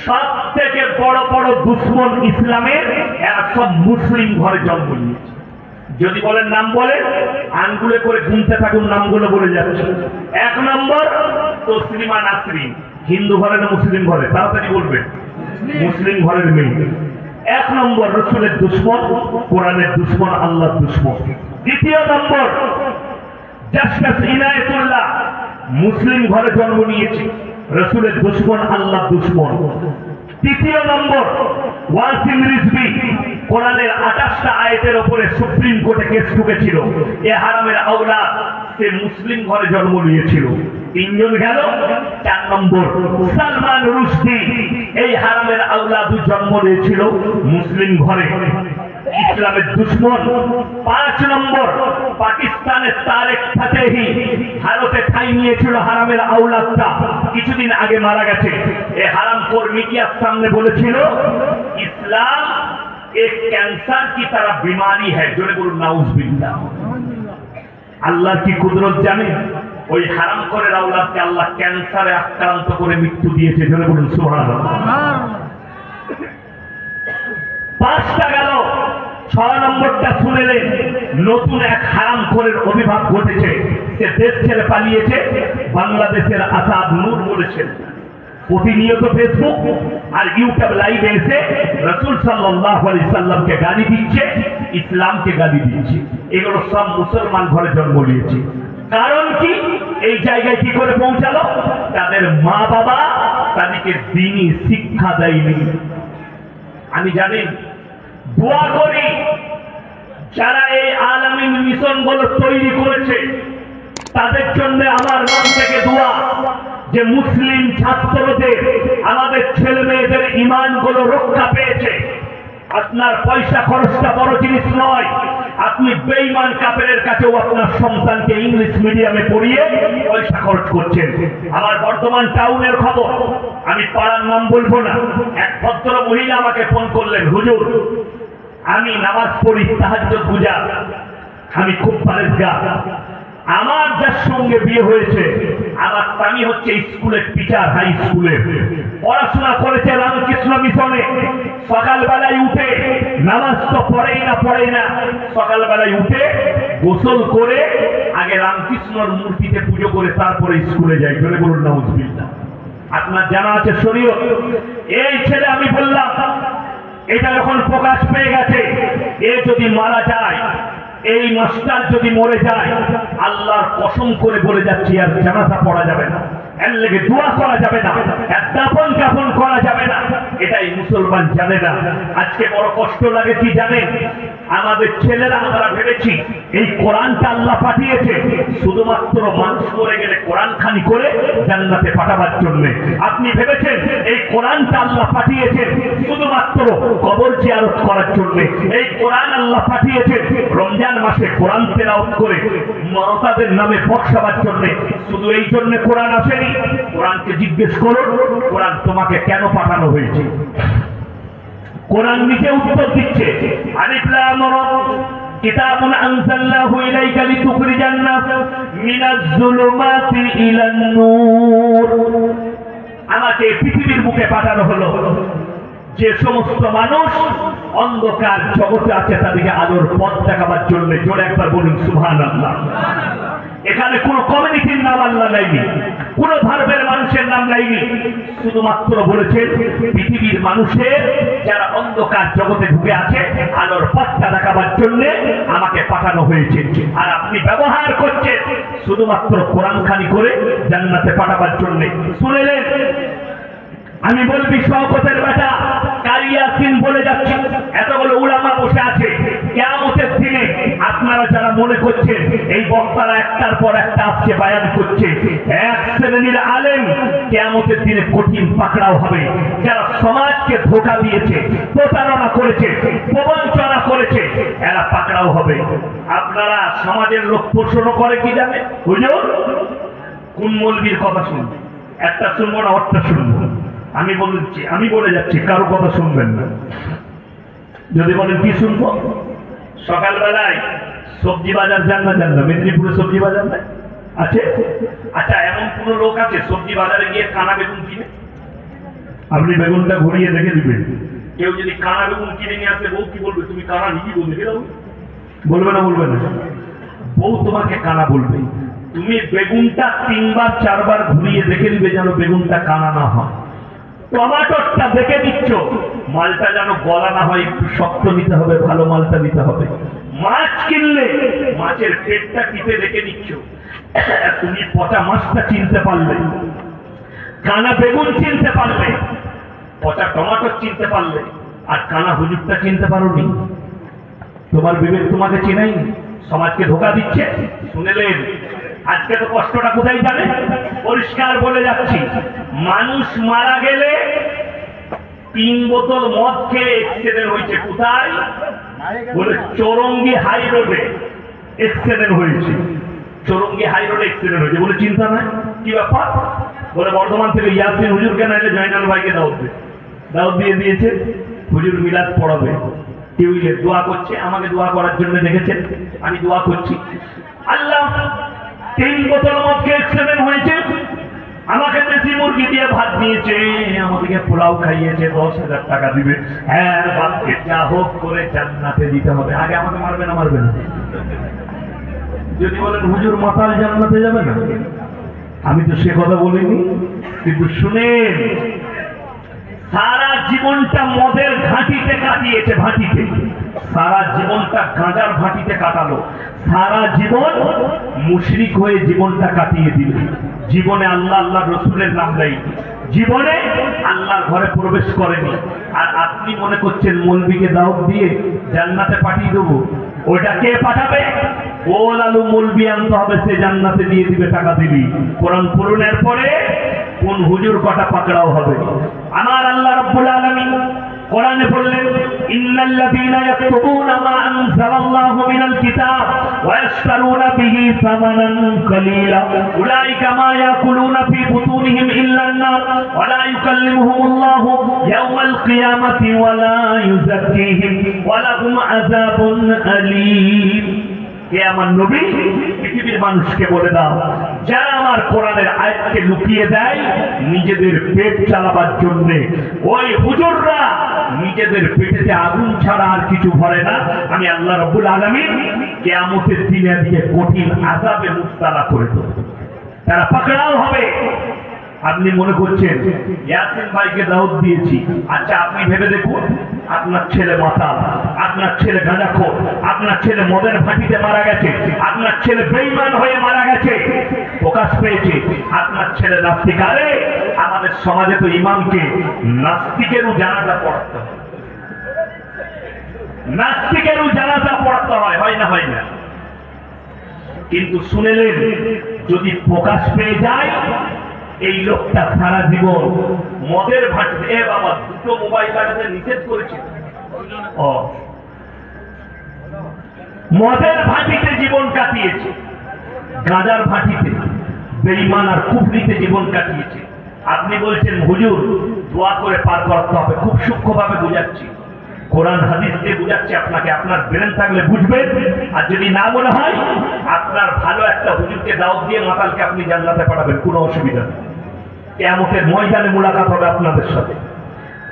সব থেকে বড় বড় দুশ্মন ইসলামের, এরা সব মুসলিম ঘরে জন্ম নিয়েছে। যদি বলেন নাম বলেন, আঙ্গুলে করে গুনতে থাকুন, নামগুলো বলে যাচ্ছে। 1 নম্বর তসলিমা নাসরিন, হিন্দু ঘরে না মুসলিম ঘরে? তাড়াতাড়ি বলবেন। মুসলিম ঘরের মেয়ে। 1 নম্বর রসুলের দুশ্মন, কোরআনের দুশ্মন, আল্লাহর দুশ্মন। 2 নম্বর জাস্টিস ইনায়েতুল্লাহ, মুসলিম ঘরে জন্ম নিয়েছে, রসুলের দুশ্মন, আল্লাহর দুশ্মন। 3 নম্বর ওয়াসিম রিজভী, কোরআনের 28টা আয়াতের উপরে সুপ্রিম কোর্টে কেস ঠুকেছিল, এ হারামের আওলাদ, সে মুসলিম ঘরে জন্ম নিয়েছিল। 3 জন গেল। 4 নম্বর সালমান রুশদি, এই হারামের আওলাদ জন্ম নিয়েছিল মুসলিম ঘরে, ইসলামের দুশ্মন। 5 নম্বর পাকিস্তানের তারেক ফাতেহি, ভারতে ঠাঁই নিয়েছিল হারামের আওলাদটা, কিছুদিন আগে মারা গেছে। এই হারামখোর মিডিয়ার সামনে বলেছিল ইসলাম एक कैंसर की तरह बीमारी है। जोरे बोलूं नाउजुबिल्लाह। আল্লাহ কি কুদরত জানেন? ওই হারামখোরের আওলাদকে আল্লাহ ক্যান্সারে আক্রান্ত করে মৃত্যু দিয়েছে। জোরে বলুন সুবহানাল্লাহ। 5টা গেল। 6 নম্বরটা শুনেলেন, নতুন এক হারামখোরের আবির্ভাব ঘটেছে, সে দেশ ছেড়ে পালিয়েছে। বাংলাদেশের আসাদ নূর বলেছেন, প্রতিনিয়ত ফেসবুক আর ইউটিউব লাইভে এসে রাসূল সাল্লাল্লাহু আলাইহি সাল্লামকে গালি দিচ্ছে, ইসলামকে গালি দিচ্ছে। এগুলো সব মুসলমান ঘরে জন্ম নিয়েছে। কারণ কি? এই জায়গায় কি করে পৌঁছালো? তাদের মা বাবা তাদেরকে দ্বীনি শিক্ষা দেয়নি। আমি জানি, দোয়া করি যারা এই আলামিন মিশন গুলো তৈরি করেছে তাদের জন্য আমার মন থেকে দোয়া, যে মুসলিম ছাত্রদের, আমাদের ছেলে মেয়েদের ঈমান গুলো রক্ষা পেয়েছে। আপনার পয়সা খরচটা বড় জিনিস নয়, আপনি বেঈমান কাফেরের কাছেও আপনার সন্তানকে ইংলিশ মিডিয়ামে পড়িয়ে পয়সা খরচ করছেন। আমার বর্ধমান টাউনের খবর, আমি পাড়ার নাম বলবো না, এক ভদ্র মহিলা আমাকে ফোন করলেন, হুজুর আমি নামাজ পড়ি, তাহাজ্জুদ গুজার, আমি খুব পরেজগার, আমার যার সঙ্গে বিয়ে হয়েছে, আমার স্বামী হচ্ছে স্কুলের টিচার, হাই স্কুলে পড়াশোনা করেছে রামকৃষ্ণ মিশনে। সকালবেলায় উঠে, নামাজ তো পড়েই না, সকালবেলায় উঠে গোসল করে আগে রামকৃষ্ণর মূর্তিতে পুজো করে তারপরে স্কুলে যায়। জোরে বলুন নাউজুবিল্লাহ। আপনার জানা আছে শরীয়ত। এই ছেলে, আমি বললাম এটা যখন প্রকাশ পেয়ে গেছে, এ যদি মারা যায়, এই মাস্টার যদি মরে যায়, আল্লাহর কসম করে বলে যাচ্ছি আর জানাজা পড়া যাবে না, এর লেগে দোয়া করা যাবে না, দাফন কাফন করা যাবে না। এটাই মুসলমান জানে না। আজকে বড় কষ্ট লাগে কি জানেন? আমাদের ছেলেরা, আমরা ভেবেছি এই কোরআনটা আল্লাহ পাঠিয়েছে শুধুমাত্র মানুষ মরে গেলে কোরআন খানি করে জান্নাতে পাঠাবার জন্য। আপনি ভেবেছেন এই কোরআনটা আল্লাহ পাঠিয়েছে শুধুমাত্র কবর জিয়ারত করার জন্য। এই কোরআন আল্লাহ পাঠিয়েছে রমজান মাসে কোরআন তেলাওয়াত করে মরতাদের নামে বক্সাবার জন্য। শুধু এই জন্য কোরআন আসেনি। কোরআনকে জিজ্ঞেস করুন, কোরআন তোমাকে কেন পাঠানো হয়েছে? কোরআন নিজে উত্তর দিচ্ছে, আলিফ লাম রা, কিতাবুন আনজালনাহু ইলাইকা লিতুখরিজান নাস মিনাজ যুলুমাতি ইলান নূর। আমাকে পৃথিবীর বুকে পাঠানো হলো যে সমস্ত মানুষ অন্ধকার জগতে আছে তাদেরকে আলোর পথ দেখাবার জন্য। জোরে একবার বলুন সুবহানাল্লাহ। এখানে কোন কমিউনিটির নাম আল্লাহ লাইনি, কোন ধর্মের মানুষের নাম লাইনি, শুধুমাত্র বলেছেন পৃথিবীর মানুষের যারা অন্ধকার জগতে ঢুকে আছে আলোর পথটা দেখাবার জন্য আমাকে পাঠানো হয়েছে। আর আপনি ব্যবহার করছেন শুধুমাত্র কোরআন খানি করে জান্নাতে পাঠাবার জন্য। শুনেলেন? আমি বলবি শওকতের বেটা কারিয়াসিন বলে যাচ্ছি, এতগুলো উলামা বসে আছে। কিয়ামতের দিনে আপনারা যারা মনে করছেন এই বক্তারা একটার পর একটা আজকে বায়ান করছে, এক শ্রেণীর আলেম কিয়ামতের দিনে কঠিন পাকড়াও হবে। যারা সমাজকে ধোঁকা দিয়েছে, প্রতারণা করেছে, প্রবঞ্চনা করেছে, এরা পাকড়াও হবে। আপনারা সমাজের লোক প্রশ্ন করে কি জানেন? হুজুর কোন মৌলবীর কথা শুনবো? একটা শুনবো না অর্থ শুনবো? আমি বলে যাচ্ছি, কারো কথা শুনবেন না। যদি বলেন কি শুনবো? সকালবেলায় সবজি বাজার যান না মেদিনীপুরে সবজি বাজার নাই আছে? আচ্ছা, এমন কোন লোক আছে সবজি বাজারে গিয়ে কানা বেগুন কিনে? আপনি বেগুনটা ঘুরিয়ে দেখে দিবেন। কেউ যদি কানা বেগুন কিনে নিয়ে আসে, বউ কি বলবে? তুমি কানা নিজেই বলবে, বলবে না? বলবে না। বউ তোমাকে কানা বলবে। তুমি বেগুনটা 3 বার 4 বার ঘুরিয়ে দেখে দিবে যেন বেগুনটা কানা না হয়। টমাটোরটা দেখে দিচ্ছ, মালটা যেন গলা না হয়, একটু শক্ত নিতে হবে, ভালো মালটা নিতে হবে। মাছ কিনলে মাছের পেটটা টিপে দেখে দিচ্ছ। তুমি পচা মাছটা চিনতে পারলে, কানা বেগুন চিনতে পারলে, পচা টমাটো চিনতে পারলে, আর কানা হুজুরটা চিনতে পারোনি। তোমার বিবেক তোমাকে চিনাই, সমাজকে ধোঁকা দিচ্ছে। শুনেলেন? আজকে তো কষ্টটা কোথায় জানে? পরিষ্কার বলে যাচ্ছি, মানুষ মারা গেলে 3 বোতল মদ খেয়ে অ্যাক্সিডেন্ট হয়েছে। কোথায়? বলে চৌরঙ্গি হাই রোডে অ্যাক্সিডেন্ট হয়েছে। চৌরঙ্গি হাই রোডে অ্যাক্সিডেন্ট হয়েছে। বলে চিন্তা নাই, কি ব্যাপার? বলে বর্ধমান থেকে ইয়াসিন হুজুরকে নাইলে জয়নাল ভাইকে দাওয়াত দিয়ে দিয়েছে, হুজুর মিলাদ পড়াবে। টিউলে দোয়া করছে, আমাকে দোয়া করার জন্য দেখেছেন, আমি দোয়া করছি। আল্লাহ 3 বোতল মদকে অ্যাক্সিডেন্ট হয়েছে, আমাকে দেশি মুরগি দিয়ে ভাত দিয়েছে, আমাদেরকে পোলাও খাইয়েছে, 10,000 টাকা দিবে। হ্যাঁ, বাপকে যা হোক করে জান্নাতে দিতে হবে। আগে আমাকে মারবে না? মারবে না? যদি বলেন হুজুর মাতাল জান্নাতে যাবে না, আমি তো সে কথা বলিনি। কিন্তু শুনেন, সারা জীবনটা মদের ঘাঁটিতে কাটিয়েছে, ভাটিতে। সারা জীবনটা গাঁজার ভাটিতে কাটালো। সারা জীবন মুশরিক হয়ে জীবনটা কাটিয়ে দিল। জীবনে আল্লাহ আল্লাহ রসুলের নাম নেয়নি, জীবনে আল্লাহর ঘরে প্রবেশ করেনি। আর আপনি মনে করছেন মৌলবীকে দাওয়াত দিয়ে জান্নাতে পাঠিয়ে দেবো? ওটা কে পাঠাবে? ওল আলু মৌলবী আনতে হবে, সে জান্নাতে দিয়ে দিবে, টাকা দিবি। কোরআন পূরণের পরে কোন হুজুর কটা পাকড়াও হবে। আমার আল্লাহ রাব্বুল আলামিন কোরআনে বললেন, ইন্নাল্লাযীনা ইয়াকতুবুনা মা আনজালাল্লাহু মিনাল কিতাব ওয়া ইয়াশতারুনা বিহি সামানান কালীলা উলাইকা মা ইয়াকুলুনা ফি বুতুনিহিম ইল্লান নার ওয়া লা ইউকাল্লিমুহুমুল্লাহু ইয়াওমাল কিয়ামাতি ওয়া লা ইউযাক্কিহিম ওয়া লাহুম আযাবুন আলীম। হে আমার নবী, পৃথিবীর মানুষকে বলে দাও, যারা আমার কোরআনের আয়াতকে লুকিয়ে দেয় নিজেদের পেট চালাবার জন্য, ওই হুজুররা নিজেদের পেটেতে আগুন ছাড়া আর কিছু ভরে না। আমি আল্লাহ রাব্বুল আলামিন কিয়ামতের দিনে দিয়ে কঠিন আযাবে মুবতালা করে দেব, তারা পাকড়াও হবে। আপনি মনে করছেন ইয়াসিন ভাইকে দাওয়াত দিয়েছি, আচ্ছা আপনি ভেবে দেখুন, আপনার ছেলে মাতাল, আপনার ছেলে গাঁজাখোর, আপনার ছেলে মদের ভাটিতে মারা গেছে, আপনার ছেলে বেঈমান হয়ে মারা গেছে, প্রকাশ পেয়েছে, আপনার ছেলে নাস্তিক। আরে আমাদের সমাজে তো ইমামকে নাস্তিকেরও জানাজা পড়াতে হয়, নাস্তিকেরও জানাজা পড়াতে হয়, হয় না? হয় না? কিন্তু শুনেলেন, যদি প্রকাশ পেয়ে যায় এই লোকটা সারা জীবন মদের ভাটিতে, এ বাবা 2টো মোবাইল কাটাতে নিষেধ করেছে, মদের ভাটিতে জীবন কাটিয়েছে, গাঁজার ভাটিতে, বেঈমান আর কুফরিতে জীবন কাটিয়েছে। আপনি বলছেন হুজুর দোয়া করে পার করতে হবে। খুব সূক্ষ্মভাবে বুঝাচ্ছি, কোরআন হাদিস দিয়ে বুঝাচ্ছি আপনাকে। আপনার ব্রেন থাকলে বুঝবেন, আর যদি না মনে হয়, আপনার ভালো একটা হুজুরকে দাওয়াত দিয়ে মাতালকে আপনি জান্নাতে পাঠাবেন, কোনো অসুবিধা নেই। কিয়ামতের ময়দানে মুলাকাত হবে আপনাদের সাথে,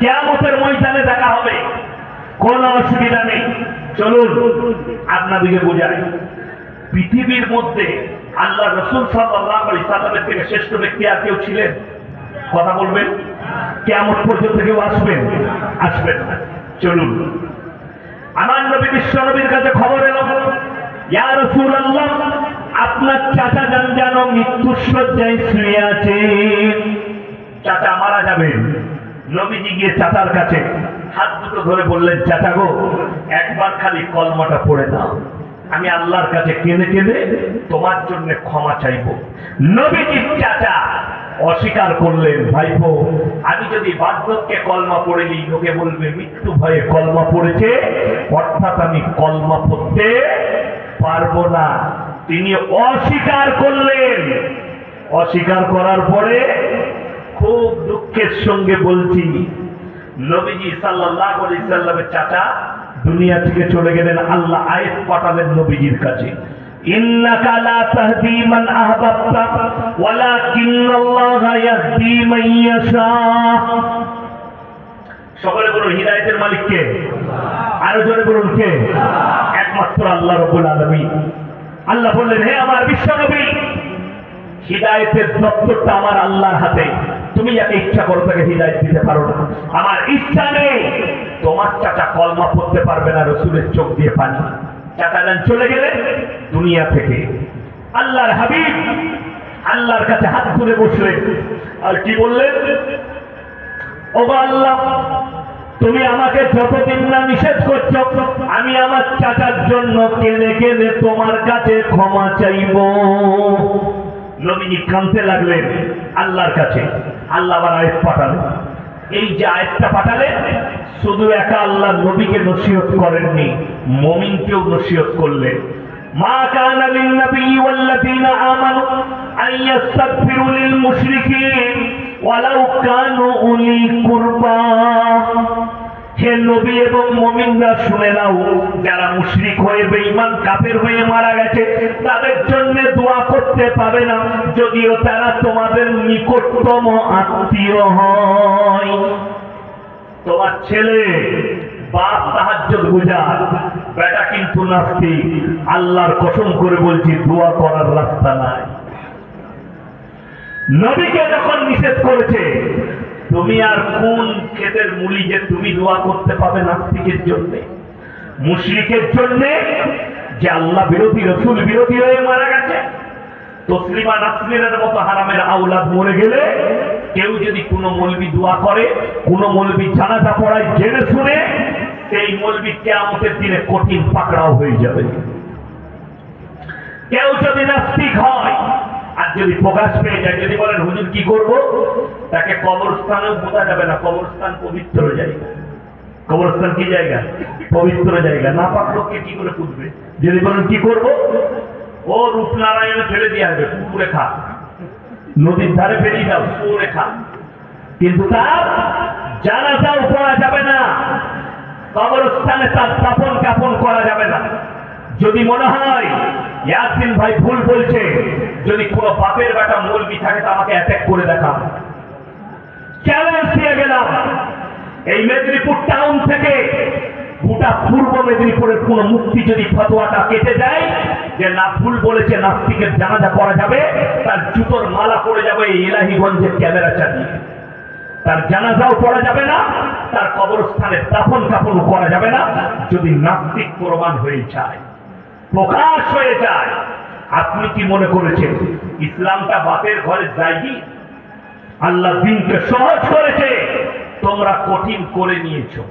কিয়ামতের ময়দানে দেখা হবে, কোনো অসুবিধা নেই। চলুন আপনাদেরকে বোঝাই, পৃথিবীর মধ্যে আল্লাহ রাসূল সাল্লাল্লাহু আলাইহি সাল্লামের থেকে শ্রেষ্ঠ ব্যক্তি আর কেউ ছিলেন? কথা বলবেন? কিয়ামত পর্যন্ত কেউ আসবেন? আসবেন না। চলুন, আমার নবী বিশ্ব নবীর কাছে খবর এলো, ইয়া রাসূলুল্লাহ, আপনার চাচা জান মৃত্যুর শয্যায় শুয়ে আছে, চাচা মারা যাবেন। নবীজি গিয়ে চাচার কাছে হাত দুটো ধরে বললেন, চাচা গো, একবার খালি কলমাটা পড়ে দাও, আমি আল্লাহর কাছে কেঁদে কেঁদে তোমার জন্য ক্ষমা চাইব। নবীজির চাচা অস্বীকার করলেন, ভাইপো, আমি যদি বার্ধক্যে কলমা পড়ে নিই, লোকে বলবে মৃত্যু ভয়ে কলমা পড়েছে, অর্থাৎ আমি কলমা পড়তে পারবো না। তিনি অস্বীকার করলেন। অস্বীকার করার পরে খুব দুঃখের সঙ্গে বলছি, নবীজি সাল্লাল্লাহু আলাইহি সাল্লামের চাচা দুনিয়া থেকে চলে গেলেন। আল্লাহ আয়াত পাঠালেন নবীজির কাছে, ইন্নাকা লা তাহদি মান আহবাবতা ওয়ালাকিন্নাল্লাহা ইয়াহদি মান ইয়াশা। সকলে বলুন হিদায়াতের মালিক কে? আরো জোরে বলুন কে? একমাত্র আল্লাহ রাব্বুল আলামিন। আল্লাহ বললেন, হে আমার বিশ্বনবী, হিদায়াতের দপ্তরটা আমার আল্লাহর হাতে। তুমি যাকে ইচ্ছা করো তাকে হিদায়াত দিতে পারো না, আমার ইচ্ছা নেই। তোমার চাচা কলমা পড়তে পারবে না, রাসূলের চোখ দিয়ে পানি। চাচা যান চলে গেলে দুনিয়া থেকে। আল্লাহর হাবিব আল্লাহর কাছে হাত তুলে বসলেন আর কি বললেন? ও আল্লাহ, তুমি আমাকে যতদিন না নিষেধ করছো, আমি আমার চাচার জন্য কেঁদে কেঁদে তোমার কাছে ক্ষমা চাইব। নবীজি কাঁদতে লাগলেন আল্লাহর কাছে। আল্লাহ আবার আয়াত পাঠালেন। এই যে আয়াতটা পাঠালেন, শুধু একা আল্লাহ নবীকে নসিহত করেননি, মুমিনকেও নসিহত করলেন। মা কানা লিন নবী ওয়াল্লাযীনা আমানু আন ইস্তাগফিরু লিল মুশরিকিন ওয়ালাউ কানু উলি কুরবা। হে নবী এবং মুমিনরা শুনে নাও, যারা মুশরিক হয়ে বেঈমান কাফের হয়ে মারা গেছে তাদের জন্য দোয়া করতে পাবে না, যদিও তারা তোমাদের নিকটতম আত্মীয় হয়। তোমার ছেলে বাপ তাহাজ্জুদ গুজার, বেটা কিন্তু নাস্তিক। আল্লাহর কসম করে বলছি, দোয়া করার রাস্তা নাই। নবীকে যখন নিষেধ করেছে, তুমি আর কোন ক্ষেতের মূলি যে তুমি দোয়া করতে পাবে নাস্তিকের জন্য, মুশরিকের জন্য, যে আল্লাহ বিরোধী রাসূল বিরোধী হয়ে মারা গেছে। তসলিমা নাসরিনের মতো হারামের আওলাদ মরে গেলে কেউ যদি কোনো মৌলবি দোয়া করে, কোনো মৌলবি জানাজা পড়ায় জেনে শুনে, সেই মৌলবি কিয়ামতের দিনে কঠিন পাকড়াও হয়ে যাবে। কেউ যদি নাস্তিক হয় আর যদি প্রকাশ পেয়ে যায়, যদি বলেন হুজুর কি করব, তাকে কবরস্থানেও পোঁতা যাবে না। কবরস্থান পবিত্র জায়গা। কবরস্থান কি জায়গা? পবিত্র জায়গা। না পাক লোককে কি করে পুঁতবে? যদি বলেন কি করব, ও রূপনারায়ণে ফেলে দিয়ে আসবে, পুকুরে খা, নদীর ধারে ফেলিয়ে দাও, পুকুরে খা। কিন্তু তার জানাজাও পড়া যাবে না, কবরস্থানে তার দাফন কাফন করা যাবে না। যদি মনে হয় ইয়াসিন ভাই ভুল বলছে, যদি কোনো বাপের বেটা মৌলবি থাকে তো আমাকে অ্যাটাক করে দেখান। চ্যালেঞ্জ দিয়ে গেলাম, এই মেদিনীপুর টাউন থেকে গোটা পূর্ব মেদিনীপুরের কোন মুফতি যদি ফতোয়াটা কেটে যায় যে না ভুল বলেছে, নাস্তিকের জানাজা করা যাবে, তার জুতোর মালা পড়ে যাবে এই এলাহিগঞ্জের ক্যামেরা চালিয়ে। তার জানাজাও পড়া যাবে না, তার কবরস্থানে দাফন কাফনও করা যাবে না, যদি নাস্তিক প্রমাণ হয়ে যায়, প্রকাশ হয়ে যায়। আপনি কি মনে করেছেন ইসলামটা বাপের ঘরে যায়নি? আল্লাহ দিনকে সহজ করেছে, তোমরা কঠিন করে নিয়েছো।